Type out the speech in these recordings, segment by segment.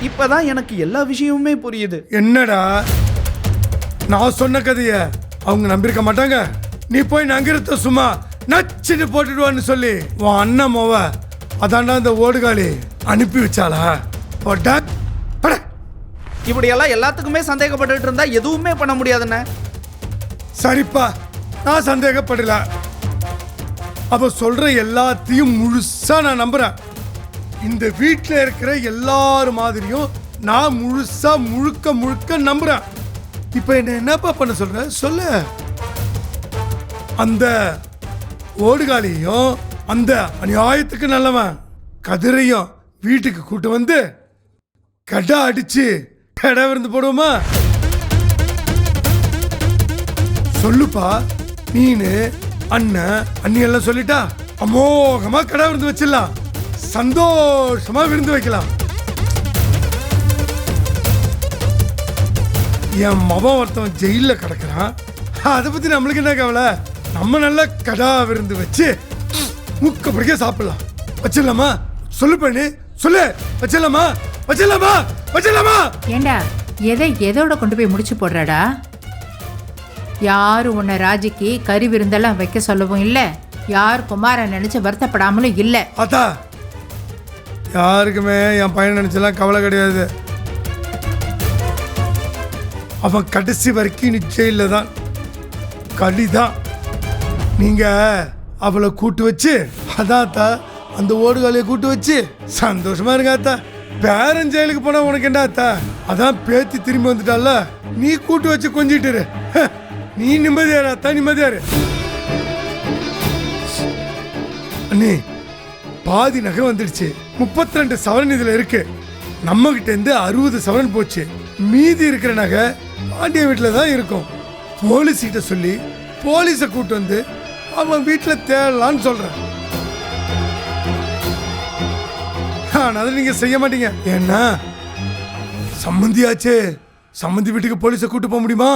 இப்பதான் எனக்கு எல்லா விஷயமுமே புரியுது. என்னடா நான் சொன்ன கதைய அவங்க நம்பியிருக்க மாட்டாங்க. நீ போய் நங்கரத்தை சும்மா நச்சுன்னு போட்டுடுவான்னு சொல்லி உன் அண்ணன் மோவ அதாண்டா இந்த ஓடுகாலி அனுப்பி வச்சாளா? இப்படியெல்லாம் எல்லாத்துக்குமே சந்தேகப்பட்டு இருந்தா எதுவுமே பண்ண முடியாதுண்ணே. சரிப்பா, நான் சந்தேகப்படல. அவ சொல்ற எல்லாத்தையும் முழுசா நான் நம்புறேன். இந்த வீட்டில் இருக்கிற எல்லாரும் மாதிரியும் நான் முழுசா முழுக்க முழுக்க நம்புறேன். இப்ப என்னப்பா பண்ண சொல்ற சொல்லு. அந்த ஓடுகாலியும் அந்த அநியாயத்துக்கு நல்லவன் கதிரையும் வீட்டுக்கு கூட்டு வந்து கடை அடிச்சு கடை விருந்து போடுவோமா? சொல்லுப்பா. நீனு அண்ணன் அண்ணி எல்லாம் சொல்லிட்டா அமோகமா கடை விருந்து வச்சிடலாம். சந்தோஷமா விருந்து வைக்கலாம். என் மகன் ஒருத்தன் ஜெயில கிடக்குறான். அதை பத்தி நம்மளுக்கு என்ன கவலை? நம்ம நல்ல கடா விருந்து வச்சு முக்க பிடிக்க சாப்பிடலாம். வச்சிடலாமா? சொல்லு பண்ணி சொல்லு. வச்சிடலாமா? வச்சிடலாமா? வச்சிடலாமா? ஏண்டா எதோட கொண்டு போய் முடிச்சு போடுறாடா? யாரும் உன்னை ராஜிக்கு கறி விருந்தெல்லாம் வைக்க சொல்லவும் இல்லை, யார் குமார நினைச்சு வருத்தப்படாமலும் இல்லை. அத்தா, யாருக்குமே என் பையன் நினைச்செல்லாம் கவலை கிடையாது. அவன் கடைசி வரைக்கும் நிச்சயில தான் களிதான். நீங்க அவளை கூட்டு வச்சு அதாத்தா அந்த ஓடுகாலையை கூட்டு வச்சு சந்தோஷமா இருங்க அத்தா. பேரன் ஜெயிலுக்கு போனா உனக்கு என்ன அத்தா? அதான் பேத்தி திரும்பி வந்துட்டால, நீ கூட்டு வச்சு கொஞ்சிட்டு நீ நிம்மதியாரு அத்தா, நிம்மதியாரு. அண்ணி, பாதி நகை வந்துடுச்சு. 32 சவரன் இதுல இருக்கு. நம்ம கிட்ட இருந்து 60 சவரன் போச்சு. மீதி இருக்கிற நகை பாண்டிய வீட்டுல தான் இருக்கும். போலீஸ் கிட்ட சொல்லி போலீஸை கூட்டு வந்து அவன் வீட்டுல தேடலான்னு சொல்றேன். அதை நீங்க செய்ய மாட்டீங்க. ஏன்னா சம்மந்தியாச்சே. சம்மந்தி வீட்டுக்கு போலீஸை கூட்டு போக முடியுமா?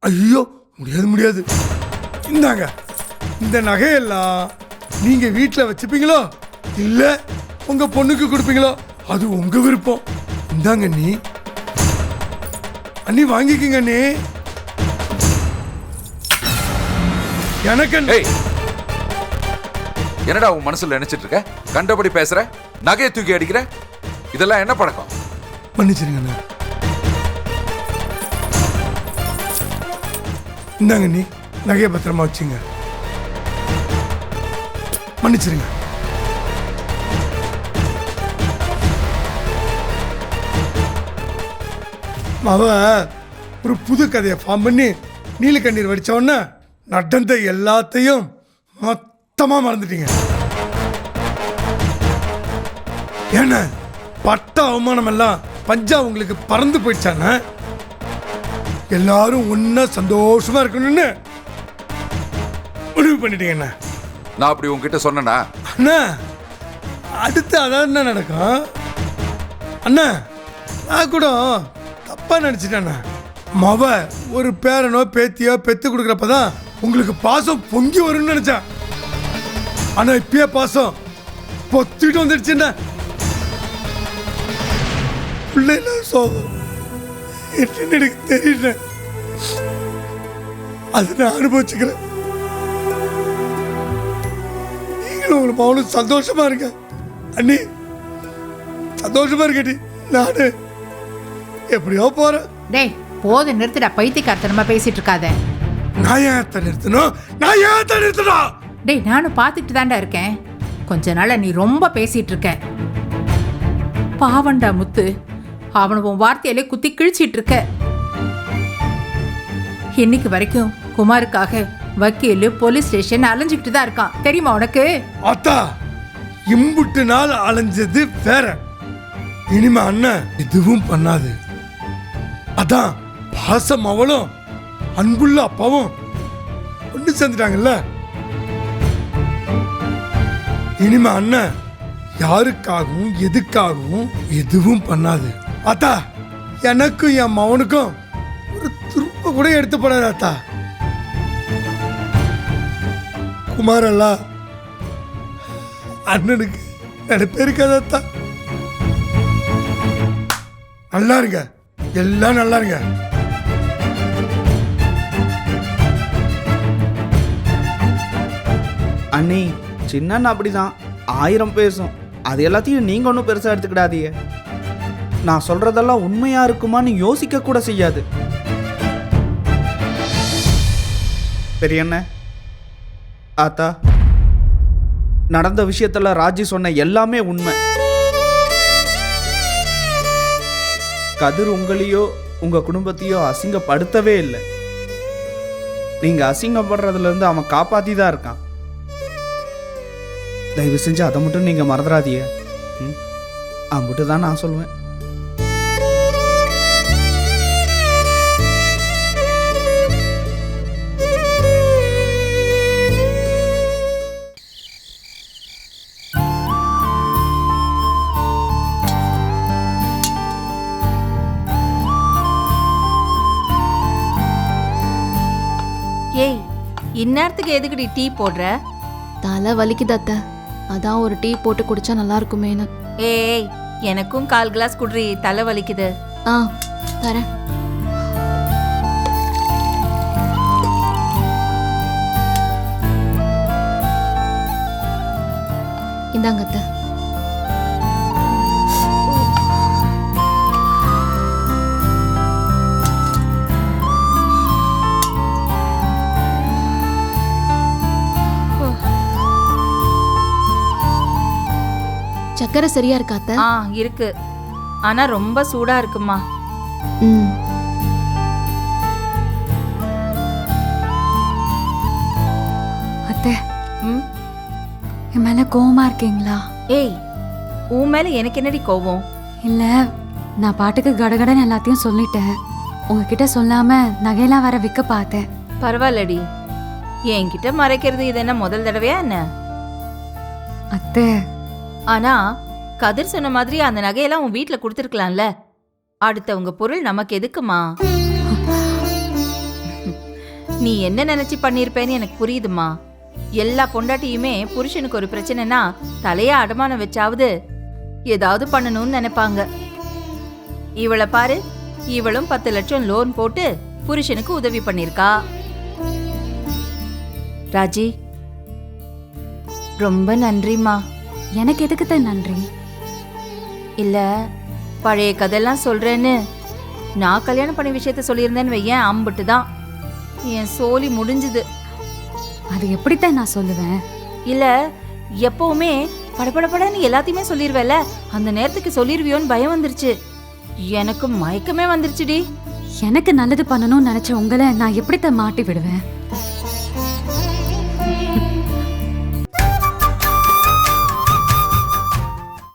ஐயோ, முடியாது முடியாது. இந்தாங்க, இந்த நகையெல்லாம் நீங்க வீட்டுல வச்சுப்பீங்களோ இல்ல உங்க பொண்ணுக்கு கொடுப்பீங்களோ அது உங்க விருப்பம். இந்தாங்க நீ அண்ணி, வாங்கிக்கங்க அண்ணி. எனக்கு என்னடா உன் மனசுல நினைச்சிட்டு இருக்க? கண்டபடி பேசுற, நகையை தூக்கி அடிக்கிற, இதெல்லாம் என்ன பழக்கம்? மன்னிச்சிருங்க அண்ணா. இந்தாங்க நீ நகையை பத்திரமா வச்சுங்க. மன்னிச்சிருங்க. அவ ஒரு புது கதையை ஃபார்ம் பண்ணி நீலக்கண்ணீர் வடிச்ச உடனே நடந்த எல்லாத்தையும் மொத்தமா மறந்துட்டீங்க. ஏன்னா பட்ட அவமானம் எல்லாம் பஞ்சா உங்களுக்கு பறந்து போயிடுச்சான. எல்லாரும் ஒன்னா சந்தோஷமா இருக்கணும்னு முடிவு பண்ணிட்டீங்க. நான் அப்படி உங்ககிட்ட சொன்னா அண்ணா, அடுத்து அதான் என்ன நடக்கும்? அண்ணா, நான் கூட தப்பா நினைச்சிட்டேண்ணா. மவ ஒரு பேரனோ பேத்தியோ பெத்து கொடுக்குறப்பதான் உங்களுக்கு பாசம் பொங்கி வரும்னு நினைச்சேன். ஆனா இப்பயே பாசம் பொத்திட்டு வந்துடுச்சுண்ணா. பிள்ளைல சோகம் என்னன்னு எனக்கு தெரியல. அது நான் அனுபவிச்சுக்கிறேன். நீங்களும் உங்களை மகனும் சந்தோஷமா இருக்க அண்ணி. சந்தோஷமா இருக்கட்டி நானு எப்படியோ போறேன். டேய் போதும், நிறுத்துடா. பைத்தியக்காரத்தனமா பேசிட்டு இருக்காத. நான் ஏன் நிறுத்தணும்? நான் ஏன் நிறுத்தணும்? டேய், நானும் பார்த்துட்டு தாண்டா இருக்கேன். கொஞ்ச நாள நீ ரொம்ப பேசிட்டு இருக்க. பாவண்டா முத்து, அவனை உன் வார்த்தையிலே குத்தி கிழிச்சிட்டு இருக்க. இன்னைக்கு வரைக்கும் குமாருக்காக வக்கீல் போலீஸ் ஸ்டேஷன் அலைஞ்சுக்கிட்டு தான் இருக்கான், தெரியுமா உனக்கு? அத்தா, இம்புட்டு நாள் அலைஞ்சது வேற. இனிமே அண்ணன் எதுவும் பண்ணாது. அதான் பாசம் அவளும் அன்புள்ள அப்பாவும் ஒன்று சேர்ந்துட்டாங்கல்ல. இனிமே அண்ணன் யாருக்காகவும் எதுக்காகவும் எதுவும் பண்ணாது. அத்தா, எனக்கும் என் மகனுக்கும் ஒரு துருப்ப கூட எடுத்து போடாது. அத்தா, குமாரல்லா அண்ணனுக்கு நினைப்பே இருக்காது. அத்தா, நல்லா இருங்க, எல்லாம் நல்லா இருங்க. அண்ணி சின்ன அப்படிதான் 1000 பேசும். அது எல்லாத்தையும் நீங்க ஒன்றும் பெருசா எடுத்துக்கிடாதீங்க. நான் சொல்றதெல்லாம் உண்மையா இருக்குமான்னு யோசிக்க கூட செய்யாது. பெரியண்ண, ஆத்தா, நடந்த விஷயத்துல ராஜி சொன்ன எல்லாமே உண்மை. கதிர் உங்களையோ உங்க குடும்பத்தையோ அசிங்கப்படுத்தவே இல்லை. நீங்க அசிங்கப்படுறதுல இருந்து அவன் காப்பாத்தி தான் இருக்கான். தயவு செஞ்சு அதை மட்டும் நீங்க மறந்துடாதீங்க. அம்பிட்டு தான் நான் சொல்லுவேன். ஏய், இந்நேரத்துக்கு எதுக்குடி டீ போடுற? தலை வலிக்குது அத்தை, அதான் ஒரு டீ போட்டு குடிச்சா நல்லா இருக்குமேனு. ஏய், எனக்கும் 1/4 கிளாஸ் குடுறி, தலை வலிக்குது. ஆ தரேன். இந்தாங்க அத்தை. சக்கரை சரியா இருக்கா அத்தை? ஆ இருக்கு, ஆனா ரொம்ப சூடா இருக்குமா. ம். அத்தை, ம். என் மேல கோவமா இருக்கீங்களா? ஏய், உன் மேல எனக்கு என்னடி கோவம்? இல்ல, நான் பாட்டுக்கு கடகடன்னு எல்லாத்தையும் சொல்லிட்டேன். உங்ககிட்ட சொல்லாம நகையெல்லாம் வர விற்க பார்த்தேன். பரவாயில்லடி, என்கிட்ட மறைக்கிறது இது என்ன முதல் தடவையா என்ன? அத்தை, ஆனா கதிர் சொன்ன மாதிரி அந்த நகையெல்லாம் உன் வீட்டுல கொடுத்துருக்கலாம்ல. அடுத்தவங்க பொருள் நமக்கு எதுக்குமா? நீ என்ன நினைச்சு பண்ணிருப்பேன்னு எனக்கு புரியுதுமா. எல்லா பொண்டாட்டியுமே புருஷனுக்கு ஒரு பிரச்சனைனா தலையா அடமானம் வச்சாவது ஏதாவது பண்ணணும்னு நினைப்பாங்க. இவளை பாரு, இவளும் 10 லட்சம் லோன் போட்டு புருஷனுக்கு உதவி பண்ணிருக்கா. ராஜி, ரொம்ப நன்றிமா. எனக்கு எதுக்கு நன்றி? இல்ல, பழைய கதையெல்லாம் சொல்றேன்னு நான் கல்யாணம் பண்ண விஷயத்த சொல்லியிருந்தேன்னு வையேன், அம்பிட்டு தான் என் சோலி முடிஞ்சுது. அது எப்படித்தான் நான் சொல்லுவேன்? இல்ல, எப்பவுமே படபடபடன்னு எல்லாத்தையுமே சொல்லிருவேல, அந்த நேரத்துக்கு சொல்லிருவியோன்னு பயம் வந்துருச்சு. எனக்கு மயக்கமே வந்துருச்சுடி. எனக்கு நல்லது பண்ணணும்னு நினைச்ச உங்களை நான் எப்படித்தான் மாட்டி விடுவேன்?